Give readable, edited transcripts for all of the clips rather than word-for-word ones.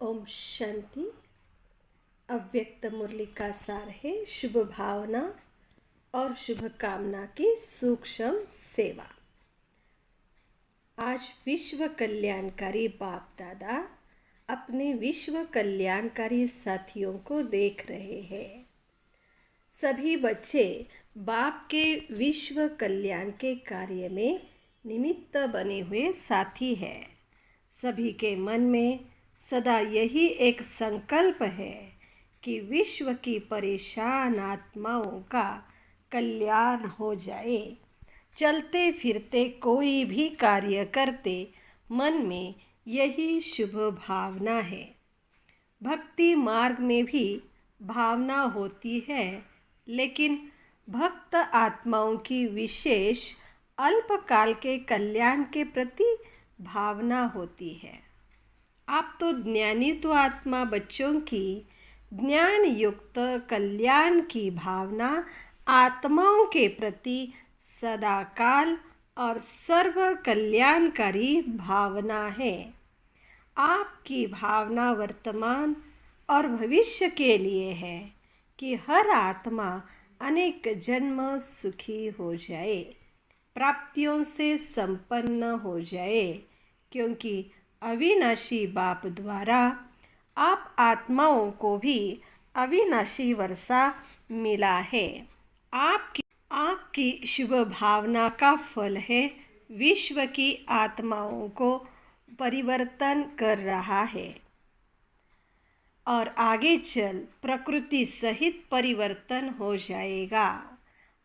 ओम शांति। अव्यक्त मुरली का सार है शुभ भावना और शुभ कामना की सूक्ष्म सेवा। आज विश्व कल्याणकारी बाप दादा अपने विश्व कल्याणकारी साथियों को देख रहे हैं। सभी बच्चे बाप के विश्व कल्याण के कार्य में निमित्त बने हुए साथी हैं। सभी के मन में सदा यही एक संकल्प है कि विश्व की परेशान आत्माओं का कल्याण हो जाए। चलते फिरते कोई भी कार्य करते मन में यही शुभ भावना है। भक्ति मार्ग में भी भावना होती है, लेकिन भक्त आत्माओं की विशेष अल्पकाल के कल्याण के प्रति भावना होती है। आप तो ज्ञानी तो आत्मा बच्चों की ज्ञान युक्त कल्याण की भावना आत्माओं के प्रति सदाकाल और सर्व कल्याणकारी भावना है। आपकी भावना वर्तमान और भविष्य के लिए है कि हर आत्मा अनेक जन्म सुखी हो जाए, प्राप्तियों से संपन्न हो जाए, क्योंकि अविनाशी बाप द्वारा आप आत्माओं को भी अविनाशी वर्षा मिला है। आपकी शुभ भावना का फल है विश्व की आत्माओं को परिवर्तन कर रहा है और आगे चल प्रकृति सहित परिवर्तन हो जाएगा।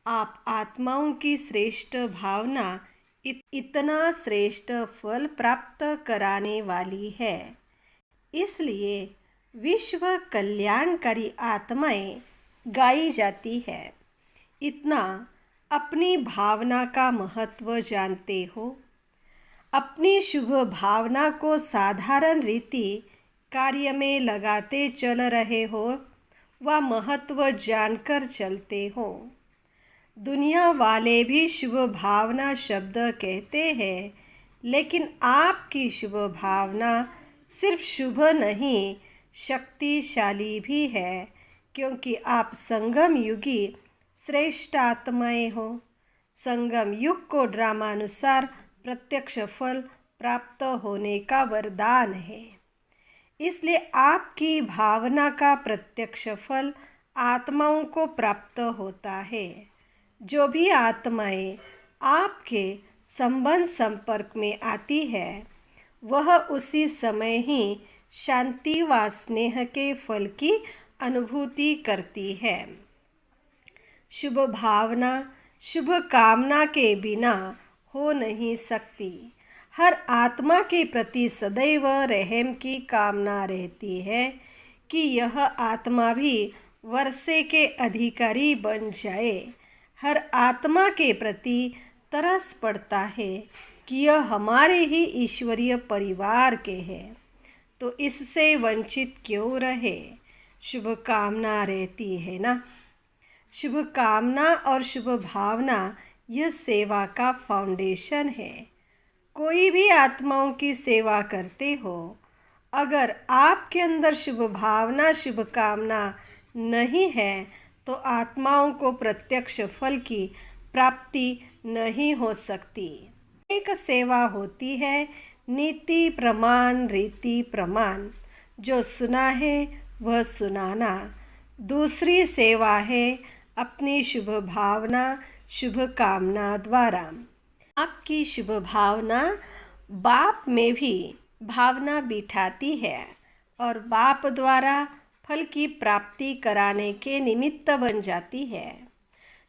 आप आत्माओं की श्रेष्ठ भावना इतना श्रेष्ठ फल प्राप्त कराने वाली है। इसलिए विश्व कल्याणकारी आत्माएं गाई जाती है। इतना अपनी भावना का महत्व जानते हो। अपनी शुभ भावना को साधारण रीति कार्य में लगाते चल रहे हो, वह महत्व जानकर चलते हो। दुनिया वाले भी शुभ भावना शब्द कहते हैं, लेकिन आपकी शुभ भावना सिर्फ शुभ नहीं, शक्तिशाली भी है, क्योंकि आप संगम युगी श्रेष्ठ आत्माएं हो। संगम युग को ड्रामानुसार प्रत्यक्ष फल प्राप्त होने का वरदान है। इसलिए आपकी भावना का प्रत्यक्ष फल आत्माओं को प्राप्त होता है। जो भी आत्माएं आपके संबंध संपर्क में आती है, वह उसी समय ही शांति व स्नेह के फल की अनुभूति करती है। शुभ भावना शुभ कामना के बिना हो नहीं सकती। हर आत्मा के प्रति सदैव रहम की कामना रहती है कि यह आत्मा भी वर्षे के अधिकारी बन जाए। हर आत्मा के प्रति तरस पड़ता है कि यह हमारे ही ईश्वरीय परिवार के हैं, तो इससे वंचित क्यों रहे। शुभ कामना रहती है ना। शुभ कामना और शुभ भावना यह सेवा का फाउंडेशन है। कोई भी आत्माओं की सेवा करते हो, अगर आपके अंदर शुभ भावना शुभ कामना नहीं है तो आत्माओं को प्रत्यक्ष फल की प्राप्ति नहीं हो सकती। एक सेवा होती है नीति प्रमाण रीति प्रमाण, जो सुना है वह सुनाना। दूसरी सेवा है अपनी शुभ भावना शुभ कामना द्वारा। आपकी शुभ भावना बाप में भी भावना बिठाती है और बाप द्वारा फल की प्राप्ति कराने के निमित्त बन जाती है।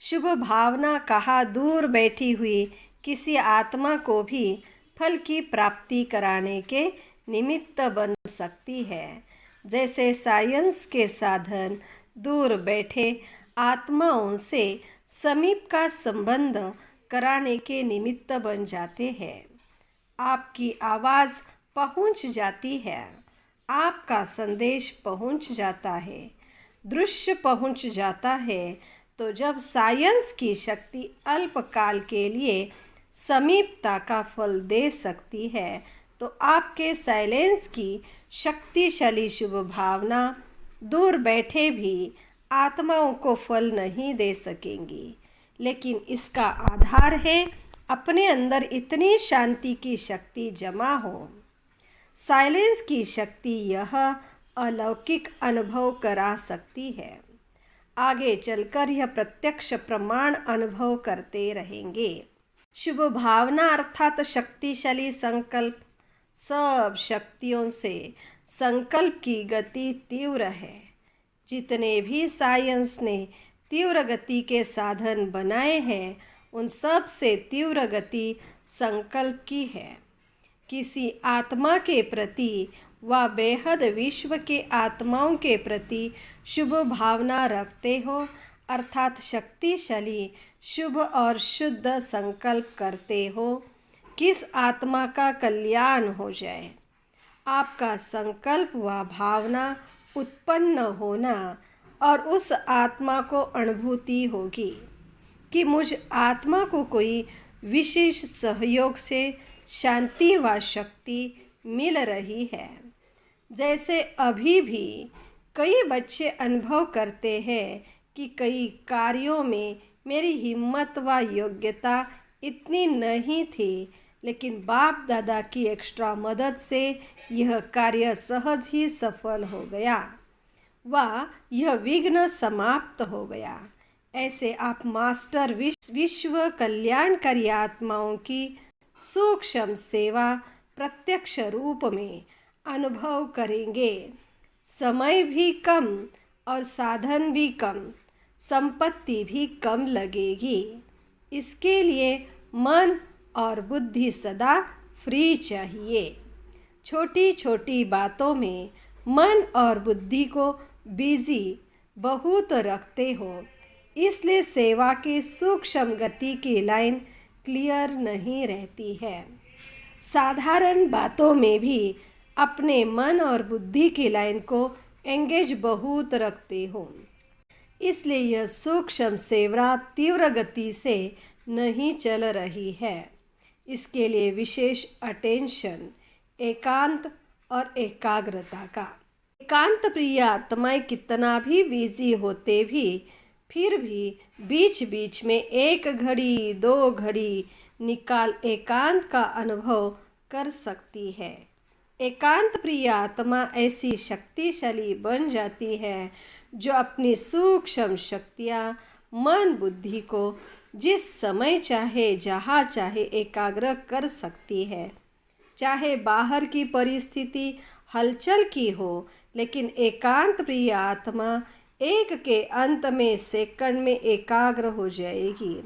शुभ भावना कहाँ दूर बैठी हुई किसी आत्मा को भी फल की प्राप्ति कराने के निमित्त बन सकती है। जैसे साइंस के साधन दूर बैठे आत्माओं से समीप का संबंध कराने के निमित्त बन जाते हैं। आपकी आवाज़ पहुंच जाती है, आपका संदेश पहुंच जाता है, दृश्य पहुंच जाता है। तो जब साइंस की शक्ति अल्पकाल के लिए समीपता का फल दे सकती है, तो आपके साइलेंस की शक्तिशाली शुभ भावना दूर बैठे भी आत्माओं को फल नहीं दे सकेंगी, लेकिन इसका आधार है अपने अंदर इतनी शांति की शक्ति जमा हो। साइलेंस की शक्ति यह अलौकिक अनुभव करा सकती है। आगे चलकर यह प्रत्यक्ष प्रमाण अनुभव करते रहेंगे। शुभ भावना अर्थात शक्तिशाली संकल्प। सब शक्तियों से संकल्प की गति तीव्र है। जितने भी साइंस ने तीव्र गति के साधन बनाए हैं, उन सब से तीव्र गति संकल्प की है। किसी आत्मा के प्रति व बेहद विश्व के आत्माओं के प्रति शुभ भावना रखते हो, अर्थात शक्तिशाली शुभ और शुद्ध संकल्प करते हो, किस आत्मा का कल्याण हो जाए। आपका संकल्प व भावना उत्पन्न होना और उस आत्मा को अनुभूति होगी कि मुझ आत्मा को कोई विशेष सहयोग से शांति व शक्ति मिल रही है। जैसे अभी भी कई बच्चे अनुभव करते हैं कि कई कार्यों में मेरी हिम्मत व योग्यता इतनी नहीं थी, लेकिन बाप दादा की एक्स्ट्रा मदद से यह कार्य सहज ही सफल हो गया व यह विघ्न समाप्त हो गया। ऐसे आप मास्टर विश्व कल्याणकारी आत्माओं की सूक्ष्म सेवा प्रत्यक्ष रूप में अनुभव करेंगे। समय भी कम और साधन भी कम, संपत्ति भी कम लगेगी। इसके लिए मन और बुद्धि सदा फ्री चाहिए। छोटी छोटी बातों में मन और बुद्धि को बिजी बहुत रखते हो, इसलिए सेवा की सूक्ष्म गति की लाइन क्लियर नहीं रहती है। साधारण बातों में भी अपने मन और बुद्धि की लाइन को एंगेज बहुत रखते हो, इसलिए यह सूक्ष्म सेवा तीव्र गति से नहीं चल रही है। इसके लिए विशेष अटेंशन, एकांत और एकाग्रता का। एकांत प्रिय आत्माएं कितना भी बिजी होते भी फिर भी बीच बीच में 1 घड़ी 2 घड़ी निकाल एकांत का अनुभव कर सकती है। एकांत प्रिय आत्मा ऐसी शक्तिशाली बन जाती है जो अपनी सूक्ष्म शक्तियाँ मन बुद्धि को जिस समय चाहे जहाँ चाहे एकाग्र कर सकती है। चाहे बाहर की परिस्थिति हलचल की हो, लेकिन एकांत प्रिय आत्मा एक के अंत में सेकंड में एकाग्र हो जाएगी।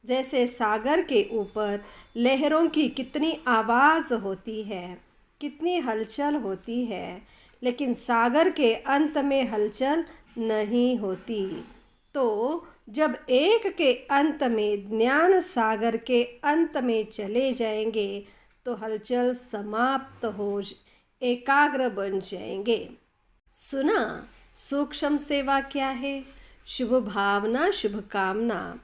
जैसे सागर के ऊपर लहरों की कितनी आवाज़ होती है, कितनी हलचल होती है, लेकिन सागर के अंत में हलचल नहीं होती। तो जब एक के अंत में ज्ञान सागर के अंत में चले जाएंगे तो हलचल समाप्त हो एकाग्र बन जाएंगे। सुना सूक्ष्म सेवा क्या है? शुभ भावना, शुभ कामना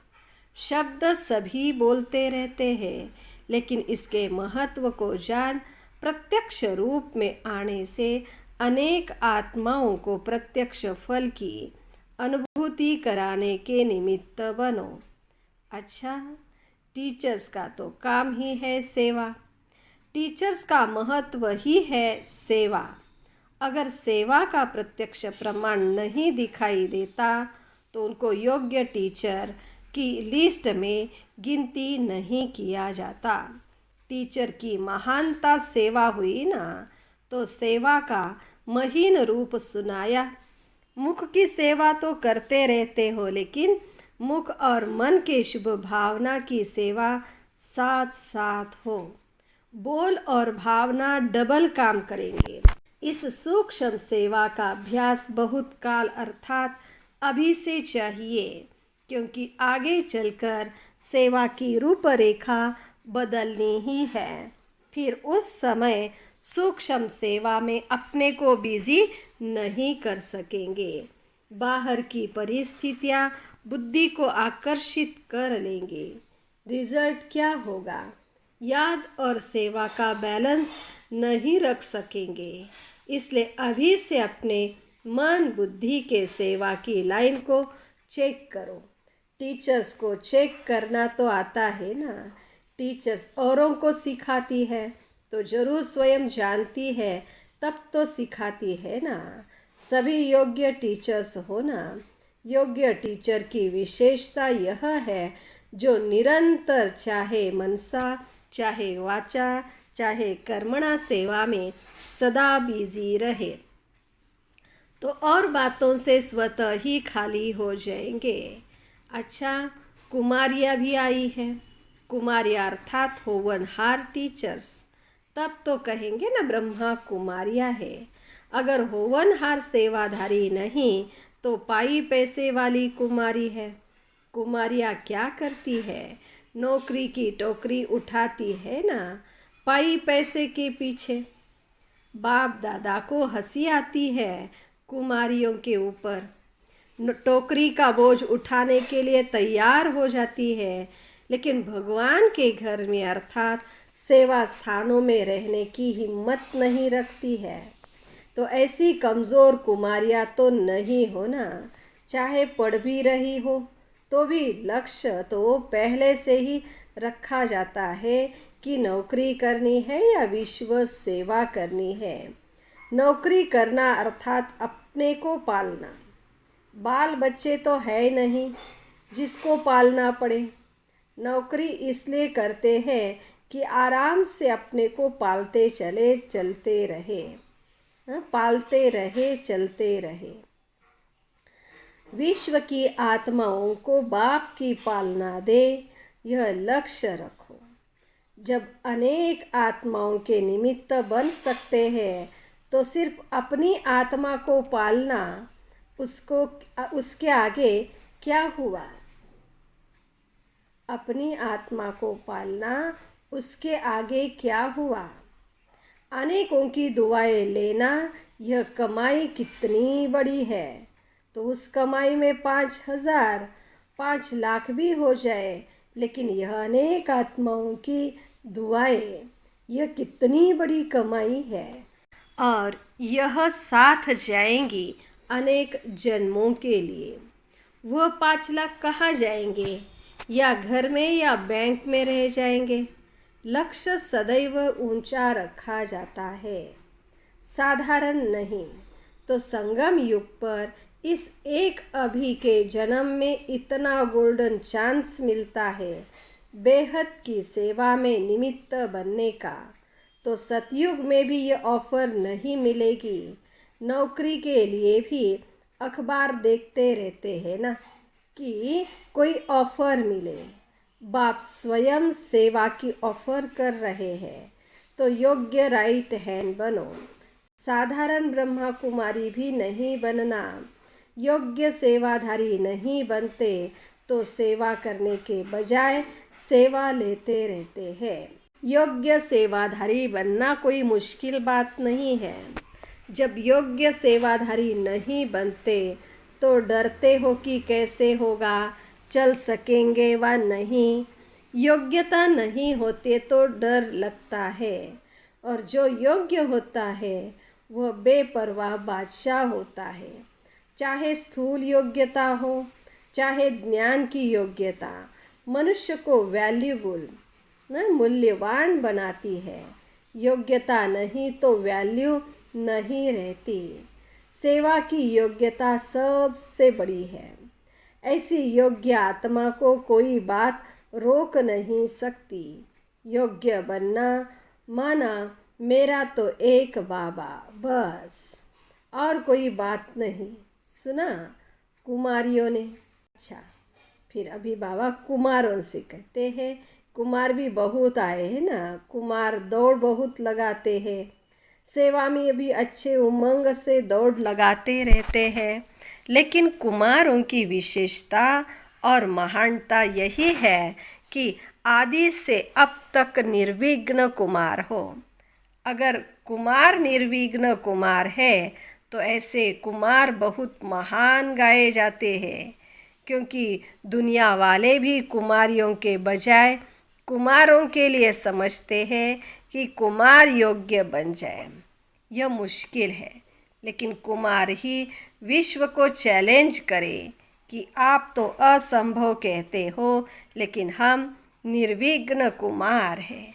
शब्द सभी बोलते रहते हैं, लेकिन इसके महत्व को जान प्रत्यक्ष रूप में आने से अनेक आत्माओं को प्रत्यक्ष फल की अनुभूति कराने के निमित्त बनो। अच्छा, टीचर्स का तो काम ही है सेवा। टीचर्स का महत्व ही है सेवा। अगर सेवा का प्रत्यक्ष प्रमाण नहीं दिखाई देता तो उनको योग्य टीचर की लिस्ट में गिनती नहीं किया जाता। टीचर की महानता सेवा हुई ना, तो सेवा का महीन रूप सुनाया। मुख की सेवा तो करते रहते हो, लेकिन मुख और मन के शुभ भावना की सेवा साथ साथ हो। बोल और भावना डबल काम करेंगे। इस सूक्ष्म सेवा का अभ्यास बहुत काल अर्थात अभी से चाहिए, क्योंकि आगे चलकर सेवा की रूपरेखा बदलनी ही है। फिर उस समय सूक्ष्म सेवा में अपने को बिजी नहीं कर सकेंगे। बाहर की परिस्थितियाँ बुद्धि को आकर्षित कर लेंगे। रिजल्ट क्या होगा? याद और सेवा का बैलेंस नहीं रख सकेंगे। इसलिए अभी से अपने मन बुद्धि के सेवा की लाइन को चेक करो। टीचर्स को चेक करना तो आता है ना। टीचर्स औरों को सिखाती है तो जरूर स्वयं जानती है, तब तो सिखाती है ना। सभी योग्य टीचर्स हो ना। योग्य टीचर की विशेषता यह है जो निरंतर चाहे मनसा चाहे वाचा चाहे कर्मणा सेवा में सदा बिजी रहे, तो और बातों से स्वतः ही खाली हो जाएंगे। अच्छा, कुमारियाँ भी आई हैं। कुमारियाँ अर्थात होवनहार टीचर्स। तब तो कहेंगे ना ब्रह्मा कुमारियाँ है। अगर होवनहार सेवाधारी नहीं तो पाई पैसे वाली कुमारी है। कुमारियाँ क्या करती है? नौकरी की टोकरी उठाती है ना, पाई पैसे के पीछे। बाप दादा को हंसी आती है कुमारियों के ऊपर। टोकरी का बोझ उठाने के लिए तैयार हो जाती है, लेकिन भगवान के घर में अर्थात सेवा स्थानों में रहने की हिम्मत नहीं रखती है। तो ऐसी कमज़ोर कुमारियाँ तो नहीं हो ना। चाहे पढ़ भी रही हो तो भी लक्ष्य तो पहले से ही रखा जाता है कि नौकरी करनी है या विश्व सेवा करनी है। नौकरी करना अर्थात अपने को पालना। बाल बच्चे तो है नहीं जिसको पालना पड़े। नौकरी इसलिए करते हैं कि आराम से अपने को पालते चले चलते रहे, पालते रहे चलते रहे। विश्व की आत्माओं को बाप की पालना दे, यह लक्ष्य रखो। जब अनेक आत्माओं के निमित्त बन सकते हैं तो सिर्फ अपनी आत्मा को पालना, उसके आगे क्या हुआ? अपनी आत्मा को पालना, उसके आगे क्या हुआ? अनेकों की दुआएं लेना, यह कमाई कितनी बड़ी है। तो उस कमाई में 5,000 5 लाख भी हो जाए, लेकिन यह अनेक आत्माओं की दुआएं, यह कितनी बड़ी कमाई है। और यह साथ जाएंगी अनेक जन्मों के लिए। वह 5 लाख कहाँ जाएंगे? या घर में या बैंक में रह जाएंगे। लक्ष्य सदैव ऊंचा रखा जाता है, साधारण नहीं। तो संगम युग पर इस एक अभी के जन्म में इतना गोल्डन चांस मिलता है बेहद की सेवा में निमित्त बनने का, तो सतयुग में भी ये ऑफ़र नहीं मिलेगी। नौकरी के लिए भी अखबार देखते रहते हैं ना कि कोई ऑफ़र मिले। बाप स्वयं सेवा की ऑफ़र कर रहे हैं, तो योग्य राइट हैंड बनो। साधारण ब्रह्मा कुमारी भी नहीं बनना। योग्य सेवाधारी नहीं बनते तो सेवा करने के बजाय सेवा लेते रहते हैं। योग्य सेवाधारी बनना कोई मुश्किल बात नहीं है। जब योग्य सेवाधारी नहीं बनते तो डरते हो कि कैसे होगा, चल सकेंगे व नहीं। योग्यता नहीं होते तो डर लगता है, और जो योग्य होता है वह बेपरवाह बादशाह होता है। चाहे स्थूल योग्यता हो चाहे ज्ञान की योग्यता, मनुष्य को वैल्यूबल मूल्यवान बनाती है। योग्यता नहीं तो वैल्यू नहीं रहती। सेवा की योग्यता सबसे बड़ी है। ऐसी योग्य आत्मा को कोई बात रोक नहीं सकती। योग्य बनना माना मेरा तो एक बाबा, बस और कोई बात नहीं। सुना कुमारियों ने? अच्छा, फिर अभी बाबा कुमारों से कहते हैं। कुमार भी बहुत आए हैं ना। कुमार दौड़ बहुत लगाते हैं, सेवा में भी अच्छे उमंग से दौड़ लगाते रहते हैं। लेकिन कुमारों की विशेषता और महानता यही है कि आदि से अब तक निर्विघ्न कुमार हो। अगर कुमार निर्विघ्न कुमार है तो ऐसे कुमार बहुत महान गाए जाते हैं, क्योंकि दुनिया वाले भी कुमारियों के बजाय कुमारों के लिए समझते हैं कि कुमार योग्य बन जाए। यह मुश्किल है, लेकिन कुमार ही विश्व को चैलेंज करे कि आप तो असंभव कहते हो, लेकिन हम निर्विघ्न कुमार हैं।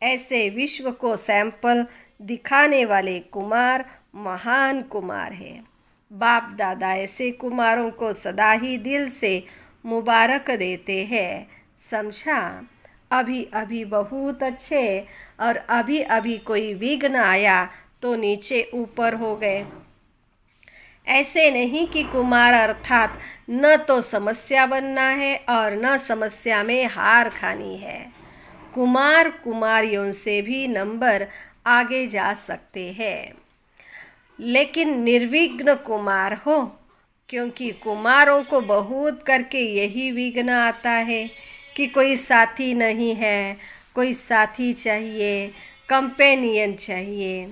ऐसे विश्व को सैंपल दिखाने वाले कुमार महान कुमार हैं। बाप दादा ऐसे कुमारों को सदा ही दिल से मुबारक देते हैं। समझा? अभी अभी बहुत अच्छे और अभी अभी कोई विघ्न आया तो नीचे ऊपर हो गए। ऐसे नहीं कि कुमार अर्थात न तो समस्या बनना है और न समस्या में हार खानी है। कुमार कुमारियों से भी नंबर आगे जा सकते हैं, लेकिन निर्विघ्न कुमार हो, क्योंकि कुमारों को बहुत करके यही विघ्न आता है कि कोई साथी नहीं है, कोई साथी चाहिए, कंपेनियन चाहिए।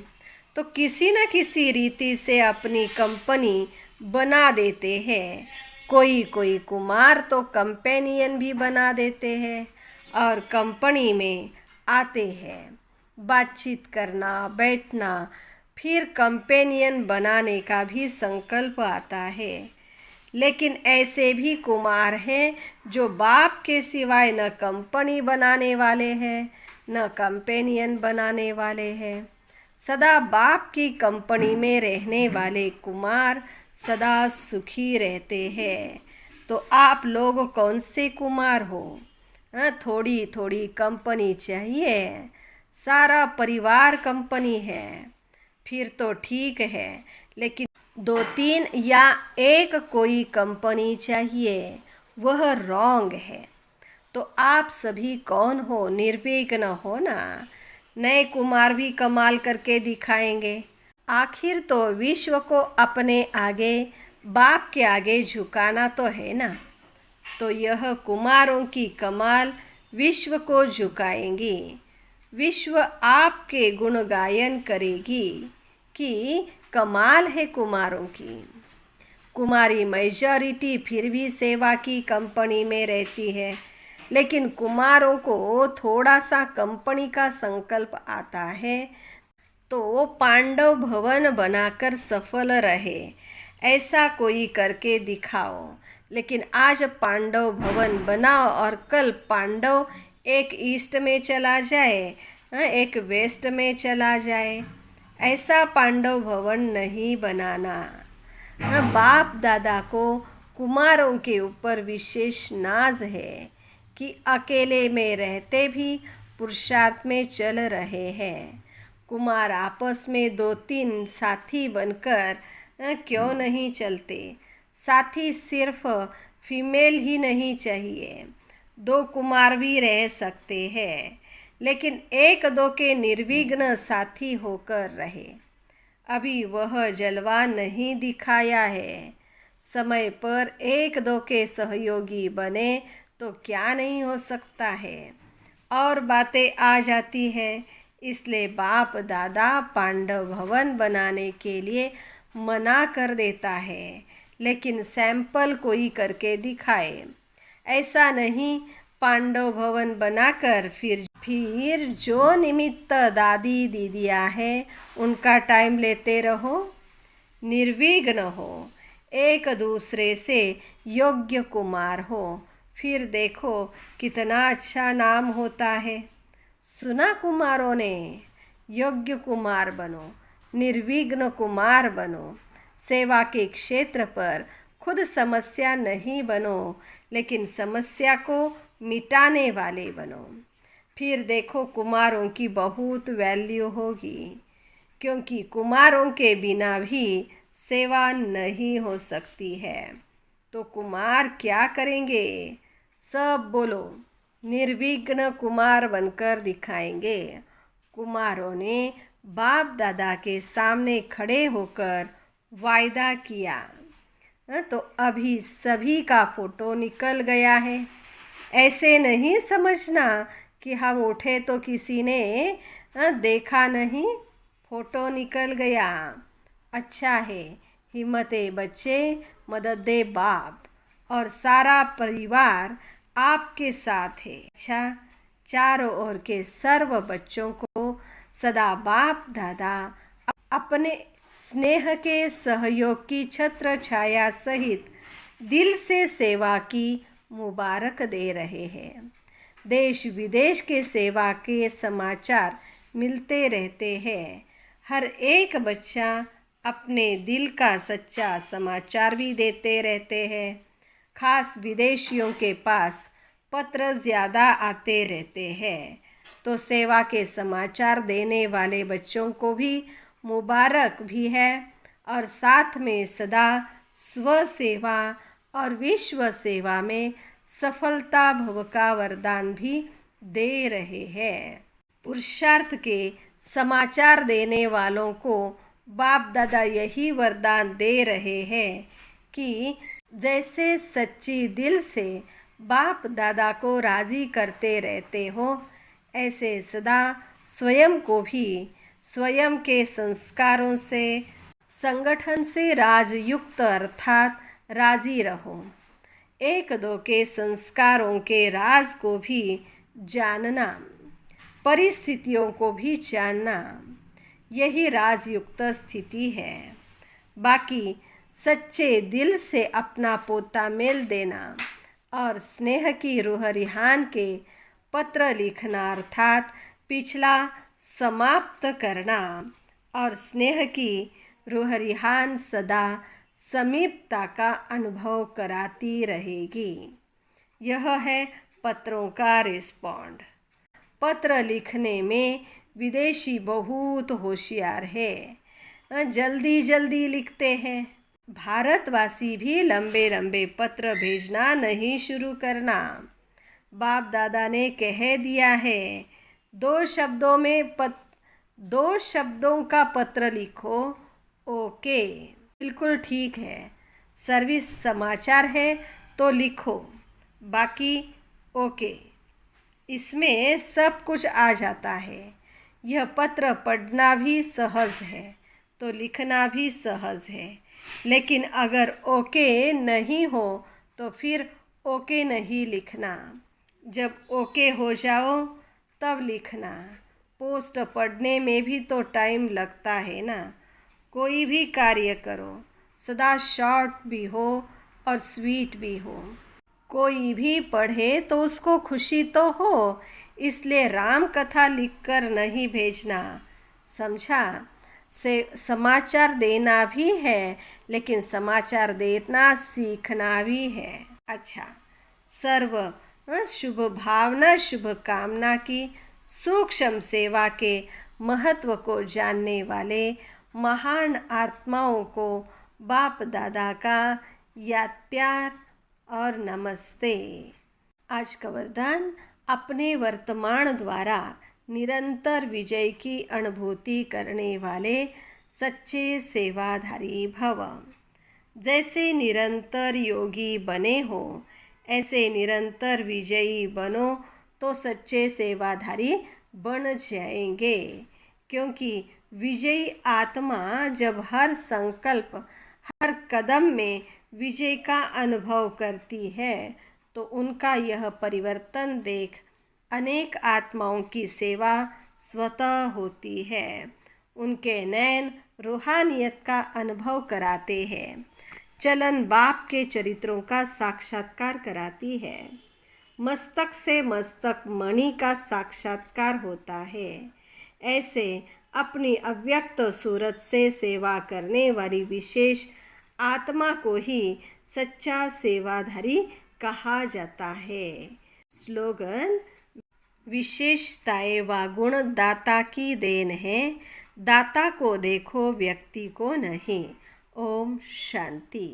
तो किसी न किसी रीति से अपनी कंपनी बना देते हैं। कोई कोई कुमार तो कंपेनियन भी बना देते हैं और कंपनी में आते हैं। बातचीत करना, बैठना, फिर कंपेनियन बनाने का भी संकल्प आता है। लेकिन ऐसे भी कुमार हैं जो बाप के सिवाय न कंपनी बनाने वाले हैं, न कंपेनियन बनाने वाले हैं। सदा बाप की कंपनी में रहने वाले कुमार सदा सुखी रहते हैं। तो आप लोग कौन से कुमार हो? थोड़ी थोड़ी कंपनी चाहिए, सारा परिवार कंपनी है फिर तो ठीक है, लेकिन 2-3 या एक कोई कंपनी चाहिए, वह रॉन्ग है। तो आप सभी कौन हो? निर्विघ्न हो ना? नए कुमार भी कमाल करके दिखाएंगे। आखिर तो विश्व को अपने आगे, बाप के आगे झुकाना तो है ना। तो यह कुमारों की कमाल विश्व को झुकाएंगी। विश्व आपके गुणगायन करेगी कि कमाल है कुमारों की। कुमारी मेजॉरिटी फिर भी सेवा की कंपनी में रहती है, लेकिन कुमारों को थोड़ा सा कंपनी का संकल्प आता है तो पांडव भवन बनाकर सफल रहे। ऐसा कोई करके दिखाओ। लेकिन आज पांडव भवन बनाओ और कल पांडव एक ईस्ट में चला जाए, एक वेस्ट में चला जाए, ऐसा पांडव भवन नहीं बनाना। बाप दादा को कुमारों के ऊपर विशेष नाज है कि अकेले में रहते भी पुरुषार्थ में चल रहे हैं। कुमार आपस में 2-3 साथी बनकर क्यों नहीं चलते? साथी सिर्फ फीमेल ही नहीं चाहिए, 2 कुमार भी रह सकते हैं, लेकिन 1-2 के निर्विघ्न साथी होकर रहे। अभी वह जलवा नहीं दिखाया है। समय पर 1-2 के सहयोगी बने तो क्या नहीं हो सकता है। और बातें आ जाती है। इसलिए बाप दादा पांडव भवन बनाने के लिए मना कर देता है, लेकिन सैंपल कोई करके दिखाए। ऐसा नहीं पांडव भवन बनाकर फिर जो निमित्त दादी दीदियाँ हैं उनका टाइम लेते रहो। निर्विघ्न हो, एक दूसरे से योग्य कुमार हो, फिर देखो कितना अच्छा नाम होता है। सुना कुमारों ने? योग्य कुमार बनो, निर्विघ्न कुमार बनो। सेवा के क्षेत्र पर खुद समस्या नहीं बनो, लेकिन समस्या को मिटाने वाले बनो। फिर देखो कुमारों की बहुत वैल्यू होगी, क्योंकि कुमारों के बिना भी सेवा नहीं हो सकती है। तो कुमार क्या करेंगे? सब बोलो, निर्विघ्न कुमार बनकर दिखाएंगे। कुमारों ने बाप दादा के सामने खड़े होकर वायदा किया। तो अभी सभी का फोटो निकल गया है। ऐसे नहीं समझना कि हम उठे तो किसी ने देखा नहीं, फोटो निकल गया। अच्छा है, हिम्मते बच्चे, मदद दे बाप, और सारा परिवार आपके साथ है। अच्छा, चारों ओर के सर्व बच्चों को सदा बाप दादा अपने स्नेह के सहयोग की छत्र छाया सहित दिल से सेवा की मुबारक दे रहे हैं। देश विदेश के सेवा के समाचार मिलते रहते हैं। हर एक बच्चा अपने दिल का सच्चा समाचार भी देते रहते हैं। खास विदेशियों के पास पत्र ज़्यादा आते रहते हैं, तो सेवा के समाचार देने वाले बच्चों को भी मुबारक भी है और साथ में सदा स्व सेवा और विश्व सेवा में सफलता भव का वरदान भी दे रहे हैं। पुरुषार्थ के समाचार देने वालों को बाप दादा यही वरदान दे रहे हैं कि जैसे सच्ची दिल से बाप दादा को राज़ी करते रहते हो, ऐसे सदा स्वयं को भी स्वयं के संस्कारों से संगठन से राजयुक्त अर्थात राज़ी रहो। एक दो के संस्कारों के राज को भी जानना, परिस्थितियों को भी जानना, यही राजयुक्त स्थिति है। बाकी सच्चे दिल से अपना पोता मेल देना और स्नेह की रूह रिहान के पत्र लिखना अर्थात पिछला समाप्त करना और स्नेह की रूह रिहान सदा समीपता का अनुभव कराती रहेगी। यह है पत्रों का रिस्पॉन्ड। पत्र लिखने में विदेशी बहुत होशियार है, जल्दी जल्दी लिखते हैं। भारतवासी भी लंबे लंबे पत्र भेजना नहीं शुरू करना। बाप दादा ने कह दिया है, 2 शब्दों का पत्र लिखो। ओके, बिल्कुल ठीक है। सर्विस समाचार है तो लिखो, बाकी ओके। इसमें सब कुछ आ जाता है। यह पत्र पढ़ना भी सहज है तो लिखना भी सहज है। लेकिन अगर ओके नहीं हो तो फिर ओके नहीं लिखना। जब ओके हो जाओ तब लिखना। पोस्ट पढ़ने में भी तो टाइम लगता है ना। कोई भी कार्य करो सदा शॉर्ट भी हो और स्वीट भी हो। कोई भी पढ़े तो उसको खुशी तो हो, इसलिए राम कथा लिखकर नहीं भेजना, समझा। से समाचार देना भी है, लेकिन समाचार देना सीखना भी है। अच्छा, सर्व शुभ भावना शुभ कामना की सूक्ष्म सेवा के महत्व को जानने वाले महान आत्माओं को बाप दादा का याद प्यार और नमस्ते। आज का वरदान, अपने वर्तमान द्वारा निरंतर विजय की अनुभूति करने वाले सच्चे सेवाधारी भव। जैसे निरंतर योगी बने हो, ऐसे निरंतर विजयी बनो तो सच्चे सेवाधारी बन जाएंगे। क्योंकि विजयी आत्मा जब हर संकल्प हर कदम में विजय का अनुभव करती है तो उनका यह परिवर्तन देख अनेक आत्माओं की सेवा स्वतः होती है। उनके नयन रूहानियत का अनुभव कराते हैं। चलन बाप के चरित्रों का साक्षात्कार कराती है। मस्तक से मस्तक मणि का साक्षात्कार होता है। ऐसे अपनी अव्यक्त सूरत से सेवा करने वाली विशेष आत्मा को ही सच्चा सेवाधारी कहा जाता है। स्लोगन, विशेषताएं व गुण दाता की देन है, दाता को देखो व्यक्ति को नहीं। ओम शांति।